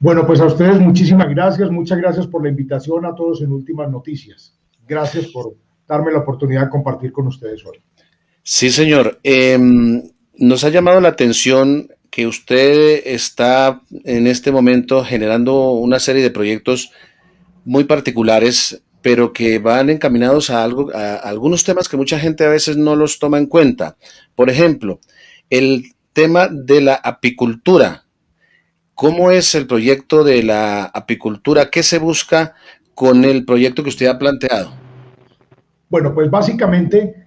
Bueno, pues a ustedes muchísimas gracias, muchas gracias por la invitación, a todos en Últimas Noticias. Gracias por darme la oportunidad de compartir con ustedes hoy. Sí, señor. Nos ha llamado la atención que usted está en este momento generando una serie de proyectos muy particulares, pero que van encaminados a algunos temas que mucha gente a veces no los toma en cuenta. Por ejemplo, el tema de la apicultura. ¿Cómo es el proyecto de la apicultura? ¿Qué se busca con el proyecto que usted ha planteado? Bueno, pues básicamente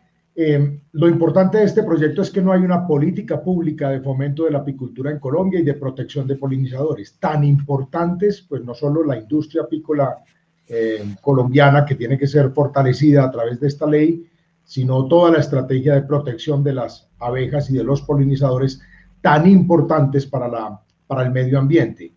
lo importante de este proyecto es que no hay una política pública de fomento de la apicultura en Colombia y de protección de polinizadores, tan importantes, pues no solo la industria apícola colombiana, que tiene que ser fortalecida a través de esta ley, sino toda la estrategia de protección de las abejas y de los polinizadores tan importantes para el medio ambiente.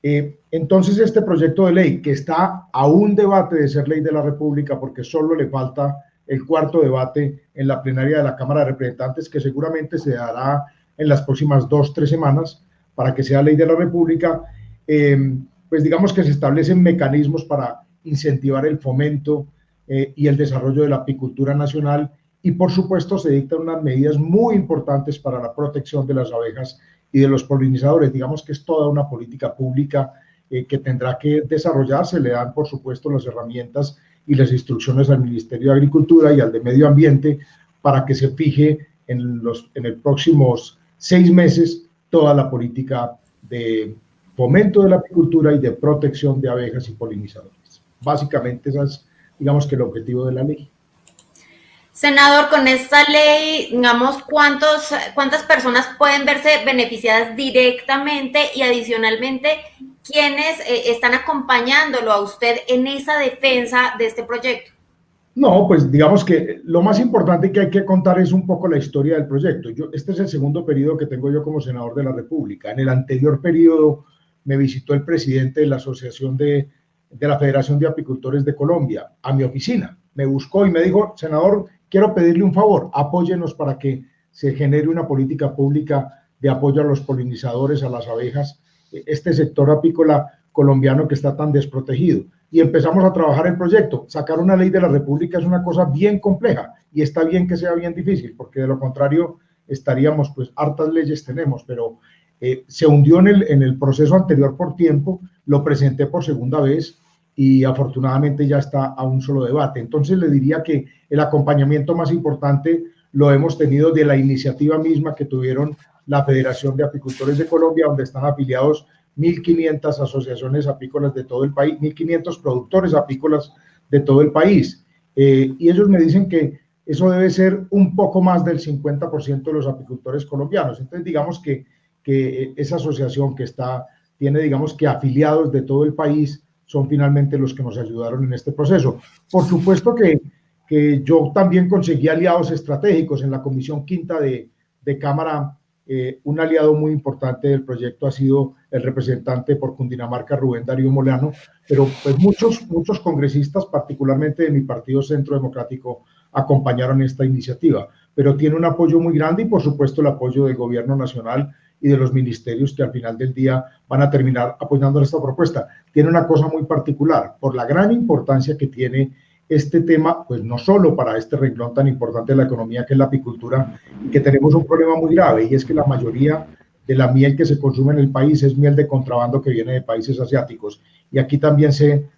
Entonces, este proyecto de ley, que está a un debate de ser ley de la República, porque solo le falta el cuarto debate en la plenaria de la Cámara de Representantes, que seguramente se dará en las próximas 2-3 semanas para que sea ley de la República, pues digamos que se establecen mecanismos para incentivar el fomento y el desarrollo de la apicultura nacional, y por supuesto se dictan unas medidas muy importantes para la protección de las abejas y de los polinizadores. Digamos que es toda una política pública que tendrá que desarrollarse. Le dan, por supuesto, las herramientas y las instrucciones al Ministerio de Agricultura y al de Medio Ambiente para que se fije en los próximos 6 meses toda la política de fomento de la apicultura y de protección de abejas y polinizadores. Básicamente, ese es, digamos, que el objetivo de la ley. Senador, con esta ley, digamos, ¿cuántas personas pueden verse beneficiadas directamente y adicionalmente quiénes están acompañándolo a usted en esa defensa de este proyecto? No, pues digamos que lo más importante que hay que contar es un poco la historia del proyecto. Este es el segundo periodo que tengo yo como senador de la República. En el anterior periodo me visitó el presidente de la Asociación de la Federación de Apicultores de Colombia a mi oficina. Me buscó y me dijo, senador, quiero pedirle un favor, apóyenos para que se genere una política pública de apoyo a los polinizadores, a las abejas, este sector apícola colombiano que está tan desprotegido. Y empezamos a trabajar el proyecto. Sacar una ley de la República es una cosa bien compleja y está bien que sea bien difícil, porque de lo contrario estaríamos, pues hartas leyes tenemos, pero se hundió en el proceso anterior por tiempo, lo presenté por segunda vez y afortunadamente ya está a un solo debate. Entonces le diría que el acompañamiento más importante lo hemos tenido de la iniciativa misma que tuvieron la Federación de Apicultores de Colombia, donde están afiliados 1.500 asociaciones apícolas de todo el país, 1.500 productores apícolas de todo el país. Y ellos me dicen que eso debe ser un poco más del 50% de los apicultores colombianos. Entonces, digamos que esa asociación que tiene, digamos que afiliados de todo el país, son finalmente los que nos ayudaron en este proceso. Por supuesto que yo también conseguí aliados estratégicos en la Comisión Quinta de Cámara. Un aliado muy importante del proyecto ha sido el representante por Cundinamarca, Rubén Darío Molano, pero pues muchos congresistas, particularmente de mi partido Centro Democrático, acompañaron esta iniciativa, pero tiene un apoyo muy grande y por supuesto el apoyo del gobierno nacional y de los ministerios que al final del día van a terminar apoyando esta propuesta. Tiene una cosa muy particular, por la gran importancia que tiene este tema, pues no solo para este renglón tan importante de la economía que es la apicultura, y que tenemos un problema muy grave, y es que la mayoría de la miel que se consume en el país es miel de contrabando que viene de países asiáticos. Y aquí también se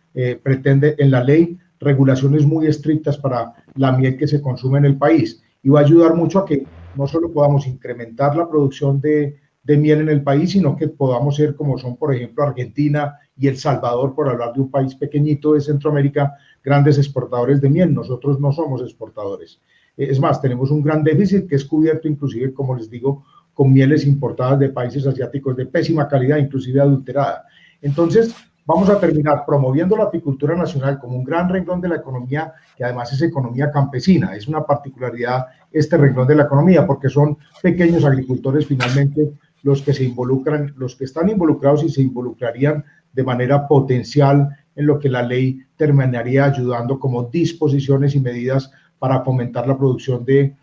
pretende en la ley regulaciones muy estrictas para la miel que se consume en el país. Y va a ayudar mucho a que no solo podamos incrementar la producción de miel en el país, sino que podamos ser como son, por ejemplo, Argentina y El Salvador, por hablar de un país pequeñito de Centroamérica, grandes exportadores de miel. Nosotros no somos exportadores. Es más, tenemos un gran déficit que es cubierto inclusive, como les digo, con mieles importadas de países asiáticos de pésima calidad, inclusive adulterada. Entonces, vamos a terminar promoviendo la apicultura nacional como un gran renglón de la economía, que además es economía campesina. Es una particularidad este renglón de la economía, porque son pequeños agricultores finalmente los que se involucran, los que están involucrados y se involucrarían de manera potencial en lo que la ley terminaría ayudando como disposiciones y medidas para fomentar la producción de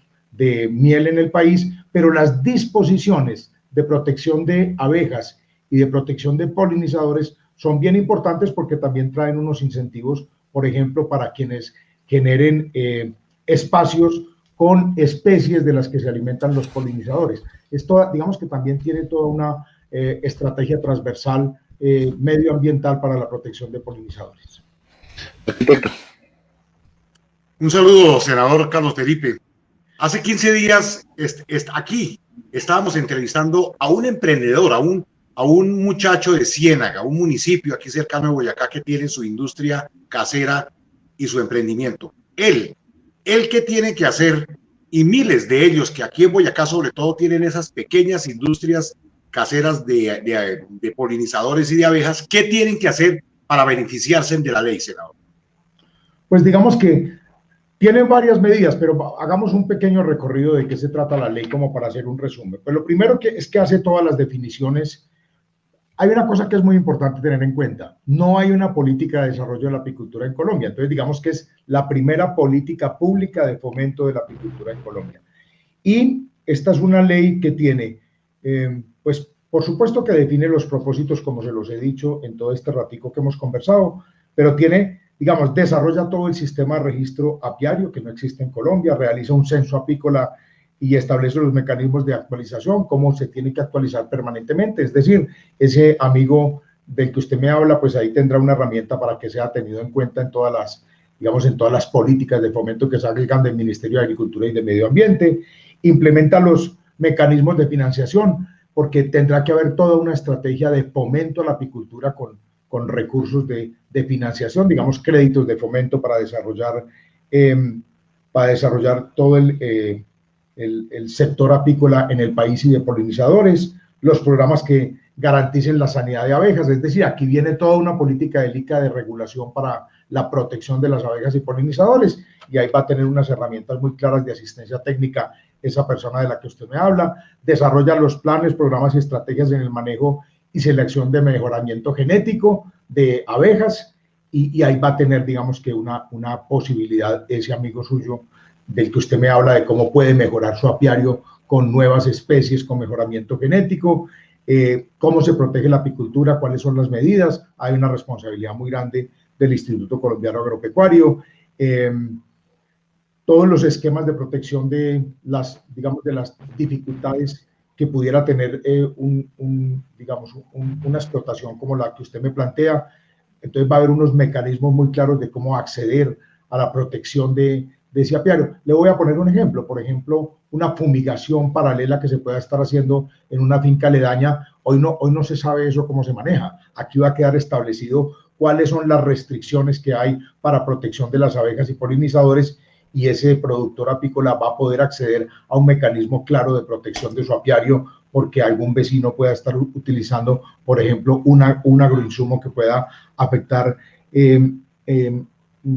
miel en el país, pero las disposiciones de protección de abejas y de protección de polinizadores son bien importantes porque también traen unos incentivos, por ejemplo, para quienes generen espacios con especies de las que se alimentan los polinizadores. Esto, digamos que también tiene toda una estrategia transversal medioambiental para la protección de polinizadores. Un saludo, senador Carlos Felipe. Hace 15 días aquí estábamos entrevistando a un emprendedor, a un muchacho de Ciénaga, un municipio aquí cercano de Boyacá que tiene su industria casera y su emprendimiento. Él ¿qué tiene que hacer? Y miles de ellos que aquí en Boyacá sobre todo tienen esas pequeñas industrias caseras de polinizadores y de abejas, ¿qué tienen que hacer para beneficiarse de la ley, senador? Pues digamos que tienen varias medidas, pero hagamos un pequeño recorrido de qué se trata la ley como para hacer un resumen. Pues lo primero es que hace todas las definiciones. Hay una cosa que es muy importante tener en cuenta. No hay una política de desarrollo de la apicultura en Colombia. Entonces, digamos que es la primera política pública de fomento de la apicultura en Colombia. Y esta es una ley que tiene, pues, por supuesto que define los propósitos, como se los he dicho en todo este ratico que hemos conversado, pero tiene, digamos, desarrolla todo el sistema de registro apiario que no existe en Colombia, realiza un censo apícola y establece los mecanismos de actualización, cómo se tiene que actualizar permanentemente. Es decir, ese amigo del que usted me habla, pues ahí tendrá una herramienta para que sea tenido en cuenta en todas las, digamos, en todas las políticas de fomento que salgan del Ministerio de Agricultura y de Medio Ambiente. Implementa los mecanismos de financiación, porque tendrá que haber toda una estrategia de fomento a la apicultura con recursos de financiación, digamos, créditos de fomento para desarrollar todo el sector apícola en el país y de polinizadores, los programas que garanticen la sanidad de abejas, es decir, aquí viene toda una política del ICA de regulación para la protección de las abejas y polinizadores, y ahí va a tener unas herramientas muy claras de asistencia técnica esa persona de la que usted me habla, desarrolla los planes, programas y estrategias en el manejo y selección de mejoramiento genético de abejas, y ahí va a tener, digamos que una posibilidad ese amigo suyo del que usted me habla de cómo puede mejorar su apiario con nuevas especies, con mejoramiento genético, cómo se protege la apicultura, cuáles son las medidas. Hay una responsabilidad muy grande del Instituto Colombiano Agropecuario, todos los esquemas de protección de las, digamos, de las dificultades que pudiera tener una explotación como la que usted me plantea. Entonces va a haber unos mecanismos muy claros de cómo acceder a la protección de ese apiario. Le voy a poner un ejemplo, por ejemplo, una fumigación paralela que se pueda estar haciendo en una finca aledaña. Hoy no se sabe eso cómo se maneja. Aquí va a quedar establecido cuáles son las restricciones que hay para protección de las abejas y polinizadores, y ese productor apícola va a poder acceder a un mecanismo claro de protección de su apiario, porque algún vecino pueda estar utilizando, por ejemplo, un agroinsumo que pueda afectar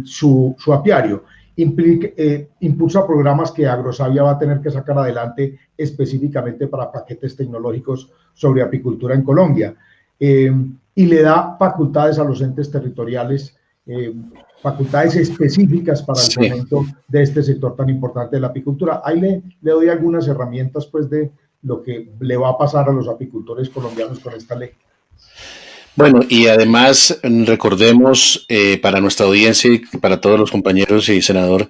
su apiario. Impulsa programas que Agrosavia va a tener que sacar adelante específicamente para paquetes tecnológicos sobre apicultura en Colombia, y le da facultades a los entes territoriales, facultades específicas para el fomento de este sector tan importante de la apicultura. Ahí le doy algunas herramientas, pues, de lo que le va a pasar a los apicultores colombianos con esta ley. Bueno, y además recordemos para nuestra audiencia y para todos los compañeros y senador,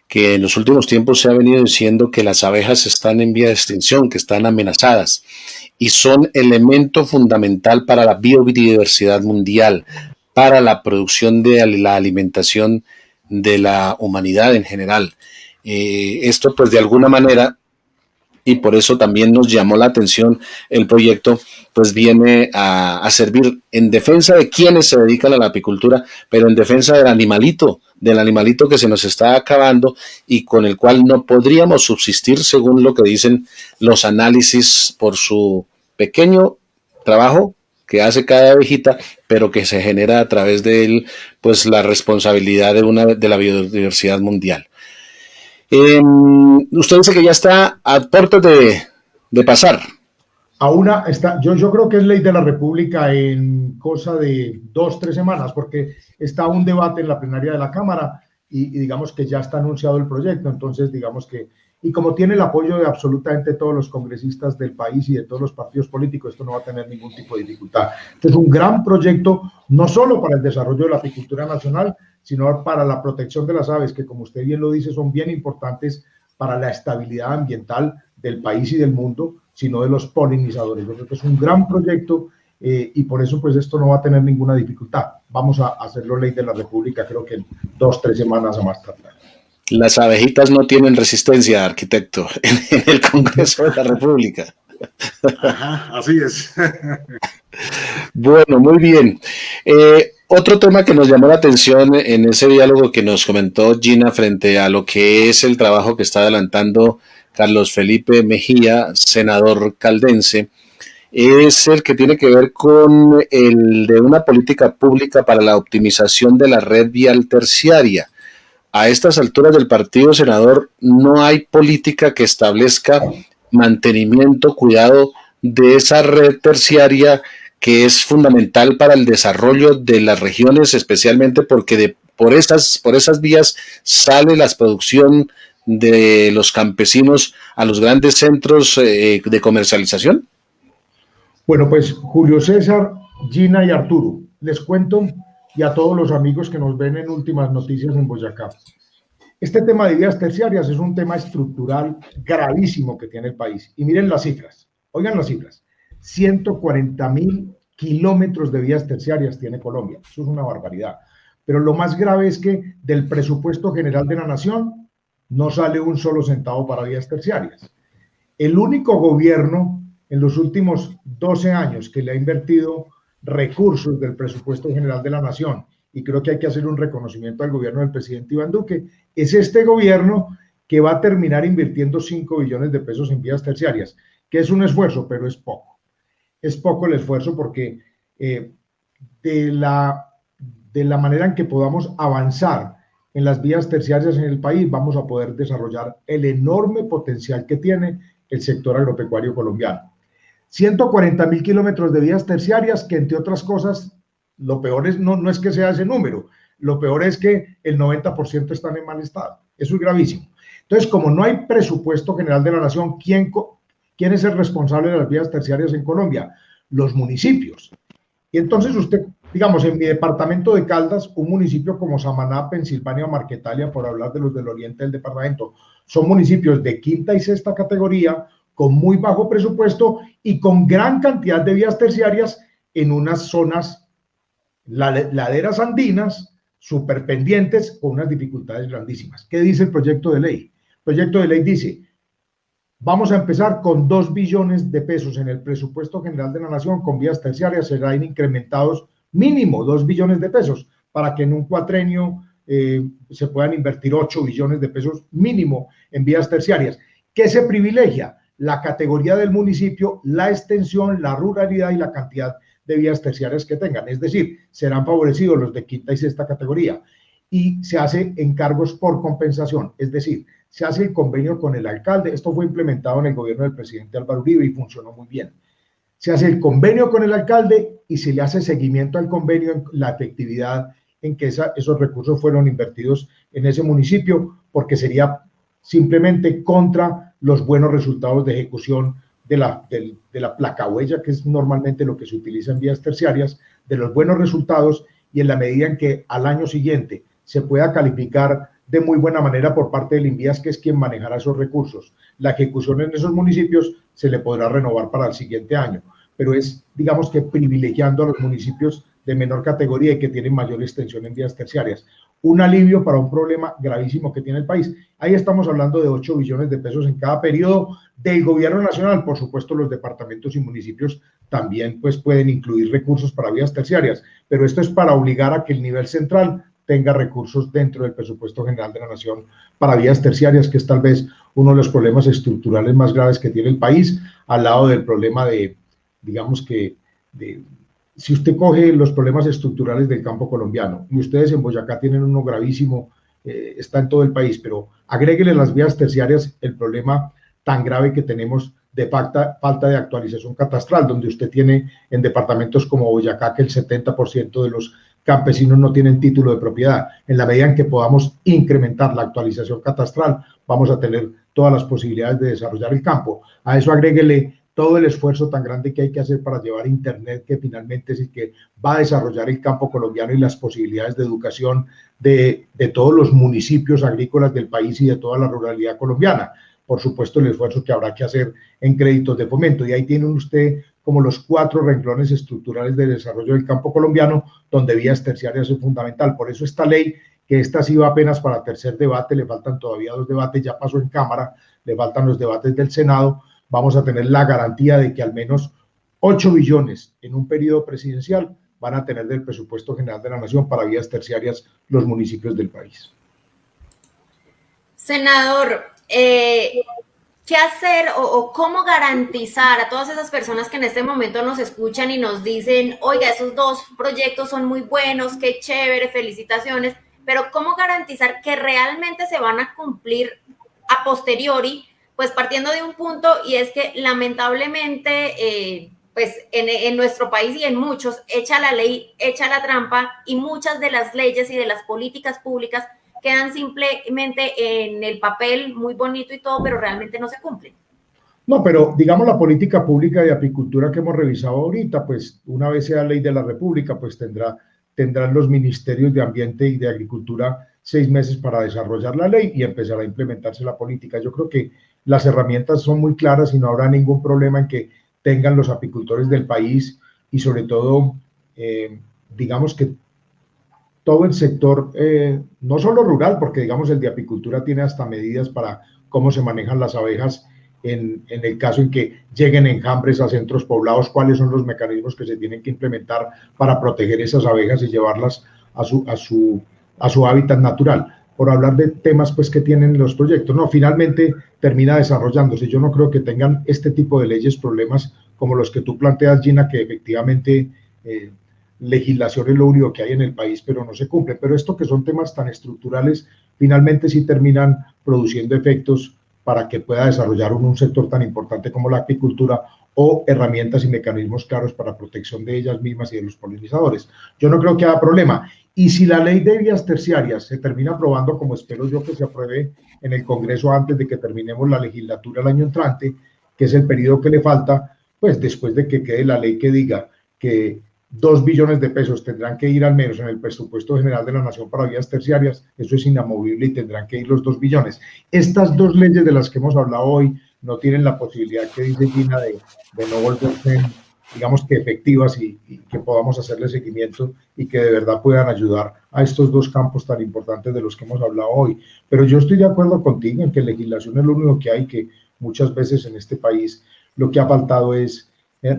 que en los últimos tiempos se ha venido diciendo que las abejas están en vía de extinción, que están amenazadas, y son elemento fundamental para la biodiversidad mundial, para la producción de la alimentación de la humanidad en general. Esto, pues, de alguna manera, y por eso también nos llamó la atención el proyecto, pues viene a servir en defensa de quienes se dedican a la apicultura, pero en defensa del animalito que se nos está acabando y con el cual no podríamos subsistir, según lo que dicen los análisis, por su pequeño trabajo que hace cada abejita, pero que se genera a través de él, pues, la responsabilidad de la biodiversidad mundial. Usted dice que ya está a puertas de pasar. Aún está, yo creo que es ley de la República en cosa de 2-3 semanas, porque está un debate en la plenaria de la Cámara y digamos que ya está anunciado el proyecto. Entonces, digamos que y como tiene el apoyo de absolutamente todos los congresistas del país y de todos los partidos políticos, esto no va a tener ningún tipo de dificultad. Este es un gran proyecto, no solo para el desarrollo de la apicultura nacional, sino para la protección de las aves, que como usted bien lo dice, son bien importantes para la estabilidad ambiental del país y del mundo, sino de los polinizadores. Yo creo que es un gran proyecto y por eso pues esto no va a tener ninguna dificultad. Vamos a hacerlo ley de la República, creo que en 2 o 3 semanas a más tardar. Las abejitas no tienen resistencia, arquitecto, en el Congreso de la República. Ajá, así es. Bueno, muy bien. Otro tema que nos llamó la atención en ese diálogo que nos comentó Gina frente a lo que es el trabajo que está adelantando Carlos Felipe Mejía, senador caldense, es el que tiene que ver con el de una política pública para la optimización de la red vial terciaria. A estas alturas del partido, senador, no hay política que establezca mantenimiento, cuidado de esa red terciaria que es fundamental para el desarrollo de las regiones, especialmente porque por esas vías sale la producción de los campesinos a los grandes centros de comercialización. Bueno, pues Julio César, Gina y Arturo, les cuento y a todos los amigos que nos ven en Últimas Noticias en Boyacá. Este tema de vías terciarias es un tema estructural gravísimo que tiene el país. Y miren las cifras, oigan las cifras. 140.000 kilómetros de vías terciarias tiene Colombia. Eso es una barbaridad. Pero lo más grave es que del presupuesto general de la nación no sale un solo centavo para vías terciarias. El único gobierno en los últimos 12 años que le ha invertido recursos del presupuesto general de la nación, y creo que hay que hacer un reconocimiento al gobierno del presidente Iván Duque, es este gobierno que va a terminar invirtiendo 5 billones de pesos en vías terciarias, que es un esfuerzo, pero es poco. Es poco el esfuerzo porque de la manera en que podamos avanzar en las vías terciarias en el país, vamos a poder desarrollar el enorme potencial que tiene el sector agropecuario colombiano. 140.000 kilómetros de vías terciarias que, entre otras cosas, lo peor es, no es que sea ese número, lo peor es que el 90% están en mal estado. Eso es gravísimo. Entonces, como no hay presupuesto general de la nación, ¿quién es el responsable de las vías terciarias en Colombia? Los municipios. Y entonces usted, digamos, en mi departamento de Caldas, un municipio como Samaná, Pensilvania o Marquetalia, por hablar de los del oriente del departamento, son municipios de quinta y sexta categoría, con muy bajo presupuesto y con gran cantidad de vías terciarias en unas zonas, laderas andinas, súper pendientes, con unas dificultades grandísimas. ¿Qué dice el proyecto de ley? El proyecto de ley dice, vamos a empezar con 2 billones de pesos en el presupuesto general de la nación, con vías terciarias serán incrementados mínimo 2 billones de pesos, para que en un cuatrenio se puedan invertir 8 billones de pesos mínimo en vías terciarias. ¿Qué se privilegia? La categoría del municipio, la extensión, la ruralidad y la cantidad de vías terciarias que tengan. Es decir, serán favorecidos los de quinta y sexta categoría. Y se hace encargos por compensación, es decir, se hace el convenio con el alcalde. Esto fue implementado en el gobierno del presidente Álvaro Uribe y funcionó muy bien. Se hace el convenio con el alcalde y se le hace seguimiento al convenio en la efectividad en que esos recursos fueron invertidos en ese municipio, porque sería simplemente contra los buenos resultados de ejecución de la placa huella, que es normalmente lo que se utiliza en vías terciarias, de los buenos resultados, y en la medida en que al año siguiente se pueda calificar de muy buena manera por parte del INVIAS, que es quien manejará esos recursos, la ejecución en esos municipios se le podrá renovar para el siguiente año, pero es, digamos que privilegiando a los municipios de menor categoría y que tienen mayor extensión en vías terciarias. Un alivio para un problema gravísimo que tiene el país. Ahí estamos hablando de 8 billones de pesos en cada periodo del gobierno nacional. Por supuesto, los departamentos y municipios también pues, pueden incluir recursos para vías terciarias, pero esto es para obligar a que el nivel central tenga recursos dentro del presupuesto general de la nación para vías terciarias, que es tal vez uno de los problemas estructurales más graves que tiene el país, al lado del problema de, digamos que, si usted coge los problemas estructurales del campo colombiano, y ustedes en Boyacá tienen uno gravísimo, está en todo el país, pero agréguele las vías terciarias el problema tan grave que tenemos de falta de actualización catastral, donde usted tiene en departamentos como Boyacá que el 70% de los campesinos no tienen título de propiedad. En la medida en que podamos incrementar la actualización catastral, vamos a tener todas las posibilidades de desarrollar el campo. A eso agréguele todo el esfuerzo tan grande que hay que hacer para llevar Internet, que finalmente es el que va a desarrollar el campo colombiano y las posibilidades de educación de todos los municipios agrícolas del país y de toda la ruralidad colombiana. Por supuesto, el esfuerzo que habrá que hacer en créditos de fomento. Y ahí tiene usted como los 4 renglones estructurales de desarrollo del campo colombiano, donde vías terciarias es fundamental. Por eso esta ley, que esta sí va apenas para tercer debate, le faltan todavía 2 debates, ya pasó en Cámara, le faltan los debates del Senado, vamos a tener la garantía de que al menos 8 billones en un periodo presidencial van a tener del presupuesto general de la Nación para vías terciarias los municipios del país. Senador, ¿qué hacer o cómo garantizar a todas esas personas que en este momento nos escuchan y nos dicen, oiga, esos 2 proyectos son muy buenos, qué chévere, felicitaciones, pero cómo garantizar que realmente se van a cumplir a posteriori? Pues partiendo de un punto, y es que lamentablemente, pues en nuestro país y en muchos, echa la ley, echa la trampa, y muchas de las leyes y de las políticas públicas quedan simplemente en el papel, muy bonito y todo, pero realmente no se cumplen. No, pero digamos la política pública de apicultura que hemos revisado ahorita, pues una vez sea ley de la República, pues tendrán los ministerios de Ambiente y de Agricultura 6 meses para desarrollar la ley y empezar a implementarse la política. Yo creo que las herramientas son muy claras y no habrá ningún problema en que tengan los apicultores del país y sobre todo, digamos que todo el sector, no solo rural, porque digamos el de apicultura tiene hasta medidas para cómo se manejan las abejas en el caso en que lleguen enjambres a centros poblados, cuáles son los mecanismos que se tienen que implementar para proteger esas abejas y llevarlas a su hábitat natural. Por hablar de temas pues que tienen los proyectos, no, finalmente termina desarrollándose. Yo no creo que tengan este tipo de leyes problemas como los que tú planteas, Gina, que efectivamente legislación es lo único que hay en el país, pero no se cumple. Pero esto que son temas tan estructurales, finalmente sí terminan produciendo efectos para que pueda desarrollar un sector tan importante como la apicultura o herramientas y mecanismos claros para protección de ellas mismas y de los polinizadores. Yo no creo que haya problema. Y si la ley de vías terciarias se termina aprobando, como espero yo que se apruebe en el Congreso antes de que terminemos la legislatura el año entrante, que es el periodo que le falta, pues después de que quede la ley que diga que 2 billones de pesos tendrán que ir al menos en el presupuesto general de la Nación para vías terciarias, eso es inamovible y tendrán que ir los 2 billones. Estas 2 leyes de las que hemos hablado hoy no tienen la posibilidad que dice Gina de no volverse, digamos que efectivas y que podamos hacerle seguimiento y que de verdad puedan ayudar a estos 2 campos tan importantes de los que hemos hablado hoy. Pero yo estoy de acuerdo contigo en que legislación es lo único que hay, que muchas veces en este país lo que ha faltado es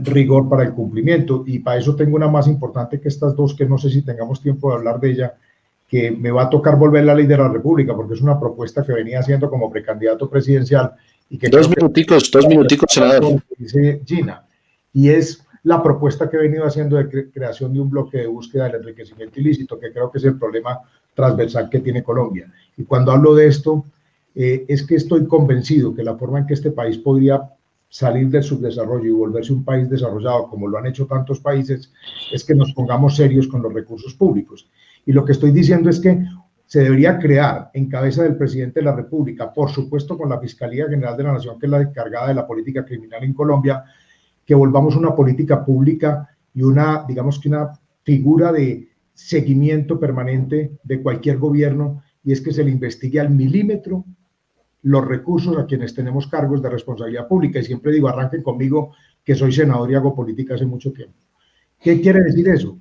rigor para el cumplimiento, y para eso tengo una más importante que estas 2, que no sé si tengamos tiempo de hablar de ella, que me va a tocar volver la ley de la República, porque es una propuesta que venía haciendo como precandidato presidencial. Y que 2 minuticos, senador. Dice Gina, y es la propuesta que he venido haciendo de creación de un bloque de búsqueda del enriquecimiento ilícito, que creo que es el problema transversal que tiene Colombia. Y cuando hablo de esto, es que estoy convencido que la forma en que este país podría salir del subdesarrollo y volverse un país desarrollado, como lo han hecho tantos países, es que nos pongamos serios con los recursos públicos. Y lo que estoy diciendo es que se debería crear en cabeza del presidente de la República, por supuesto con la Fiscalía General de la Nación, que es la encargada de la política criminal en Colombia, que volvamos una política pública y digamos que una figura de seguimiento permanente de cualquier gobierno, y es que se le investigue al milímetro los recursos a quienes tenemos cargos de responsabilidad pública. Y siempre digo, arranquen conmigo, que soy senador y hago política hace mucho tiempo. ¿Qué quiere decir eso?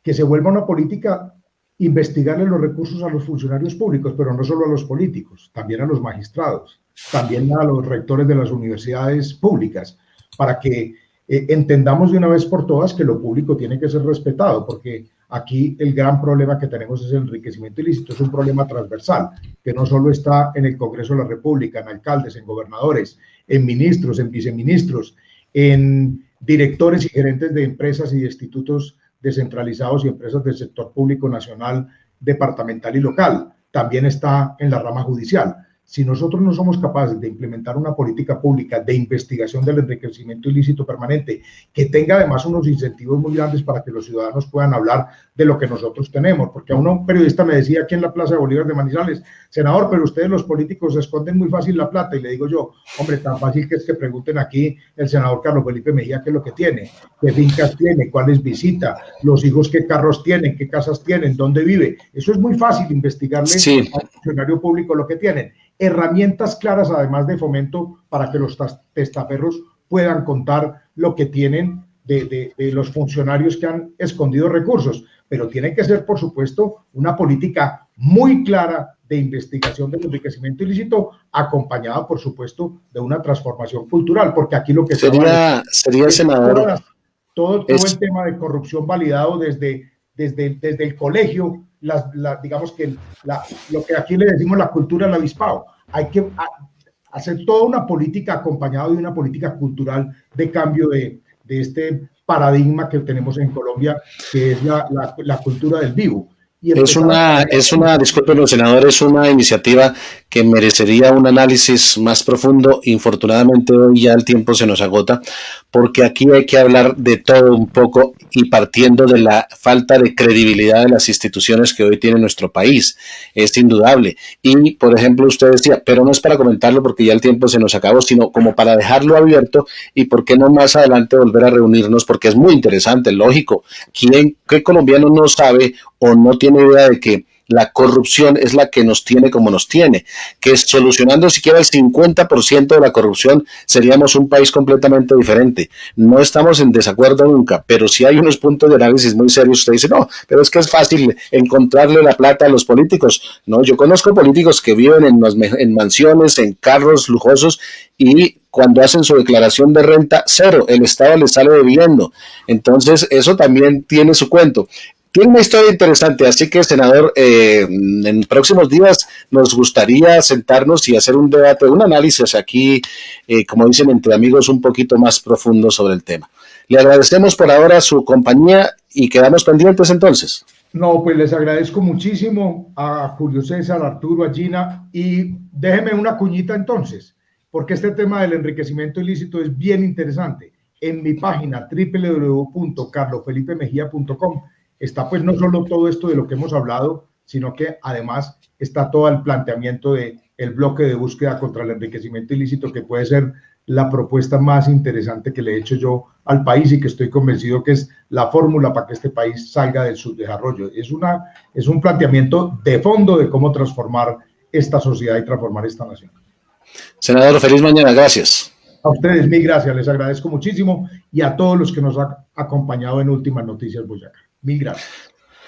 Que se vuelva una política investigarle los recursos a los funcionarios públicos, pero no solo a los políticos, también a los magistrados, también a los rectores de las universidades públicas, para que entendamos de una vez por todas que lo público tiene que ser respetado, porque aquí el gran problema que tenemos es el enriquecimiento ilícito. Es un problema transversal, que no solo está en el Congreso de la República, en alcaldes, en gobernadores, en ministros, en viceministros, en directores y gerentes de empresas y de institutos descentralizados y empresas del sector público nacional, departamental y local. También está en la rama judicial. Si nosotros no somos capaces de implementar una política pública de investigación del enriquecimiento ilícito permanente, que tenga además unos incentivos muy grandes para que los ciudadanos puedan hablar de lo que nosotros tenemos, porque a un periodista me decía aquí en la Plaza de Bolívar de Manizales, senador, pero ustedes los políticos esconden muy fácil la plata, y le digo yo, hombre, tan fácil que es que pregunten aquí el senador Carlos Felipe Mejía qué es lo que tiene, qué fincas tiene, cuáles visita, los hijos qué carros tienen, qué casas tienen, dónde vive. Eso es muy fácil investigarle a un funcionario público lo que tienen. Herramientas claras, además de fomento, para que los testaferros puedan contar lo que tienen de los funcionarios que han escondido recursos, pero tiene que ser, por supuesto, una política muy clara de investigación del enriquecimiento ilícito, acompañada, por supuesto, de una transformación cultural, porque aquí lo que sería senador, todo el tema de corrupción validado desde el colegio, digamos que lo que aquí le decimos la cultura del avispado. Hay que hacer toda una política acompañada de una política cultural de cambio de este paradigma que tenemos en Colombia, que es la cultura del vivo. Discúlpenos, senador, es una iniciativa que merecería un análisis más profundo. Infortunadamente hoy ya el tiempo se nos agota, porque aquí hay que hablar de todo un poco y partiendo de la falta de credibilidad de las instituciones que hoy tiene nuestro país. Es indudable. Y, por ejemplo, usted decía, pero no es para comentarlo porque ya el tiempo se nos acabó, sino como para dejarlo abierto y por qué no más adelante volver a reunirnos, porque es muy interesante, lógico. ¿Qué colombiano no sabe o no tiene idea de que la corrupción es la que nos tiene como nos tiene? Que solucionando siquiera el 50% de la corrupción seríamos un país completamente diferente. No estamos en desacuerdo nunca, pero si hay unos puntos de análisis muy serios. Usted dice, no, pero es que es fácil encontrarle la plata a los políticos. No, yo conozco políticos que viven en mansiones, en carros lujosos, y cuando hacen su declaración de renta, cero, el Estado les sale debiendo. Entonces, eso también tiene su cuento. Tiene una historia interesante, así que, senador, en próximos días nos gustaría sentarnos y hacer un debate, un análisis aquí, como dicen entre amigos, un poquito más profundo sobre el tema. Le agradecemos por ahora su compañía y quedamos pendientes entonces. No, pues les agradezco muchísimo a Julio César, a Arturo, a Gina, y déjeme una cuñita entonces, porque este tema del enriquecimiento ilícito es bien interesante. En mi página www.carlosfelipemejia.com está pues no solo todo esto de lo que hemos hablado, sino que además está todo el planteamiento del bloque de búsqueda contra el enriquecimiento ilícito, que puede ser la propuesta más interesante que le he hecho yo al país y que estoy convencido que es la fórmula para que este país salga del subdesarrollo. Es un planteamiento de fondo de cómo transformar esta sociedad y transformar esta nación. Senador, feliz mañana, gracias. A ustedes, mil gracias, les agradezco muchísimo, y a todos los que nos han acompañado en Últimas Noticias Boyacá. Mil gracias.